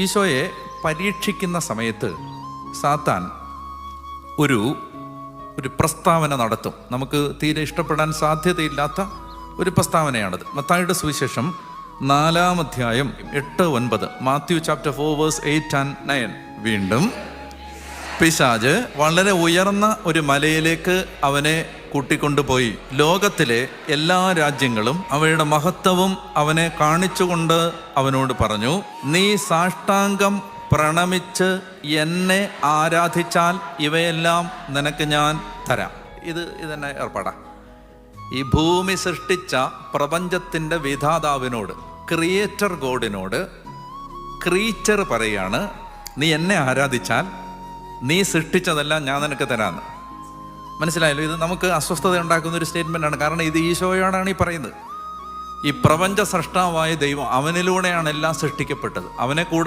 ഈശോയെ പരീക്ഷിക്കുന്ന സമയത്ത് സാത്താൻ ഒരു പ്രസ്താവന നടത്തും. നമുക്ക് തീരെ ഇഷ്ടപ്പെടാൻ സാധ്യതയില്ലാത്ത ഒരു പ്രസ്താവനയാണത്. മത്തായിയുടെ സുവിശേഷം 4-ാം അധ്യായം 8-9, മാത്യു ചാപ്റ്റർ 4 വേഴ്സ് 8 and 9. വീണ്ടും പിശാച് വളരെ ഉയർന്ന ഒരു മലയിലേക്ക് അവനെ കൂട്ടിക്കൊണ്ടുപോയി ലോകത്തിലെ എല്ലാ രാജ്യങ്ങളും അവയുടെ മഹത്വവും അവനെ കാണിച്ചുകൊണ്ട് അവനോട് പറഞ്ഞു, നീ സാഷ്ടാംഗം പ്രണമിച്ച് എന്നെ ആരാധിച്ചാൽ ഇവയെല്ലാം നിനക്ക് ഞാൻ തരാം. ഇത് തന്നെ ഏർപ്പാടാ. ഈ ഭൂമി സൃഷ്ടിച്ച പ്രപഞ്ചത്തിൻ്റെ വിധാതാവിനോട്, ക്രിയേറ്റർ ഗോഡിനോട് ക്രീച്ചർ പറയാണ്, നീ എന്നെ ആരാധിച്ചാൽ നീ സൃഷ്ടിച്ചതെല്ലാം ഞാൻ നിനക്ക് തരാമെന്ന്. മനസ്സിലായല്ലോ? ഇത് നമുക്ക് അസ്വസ്ഥത ഉണ്ടാക്കുന്ന ഒരു സ്റ്റേറ്റ്മെൻ്റാണ്. കാരണം ഇത് ഈശോയോടാണ് ഈ പറയുന്നത്. ഈ പ്രപഞ്ച സൃഷ്ടാവായ ദൈവം, അവനിലൂടെയാണ് എല്ലാം സൃഷ്ടിക്കപ്പെട്ടത്. അവനെ കൂടാതെ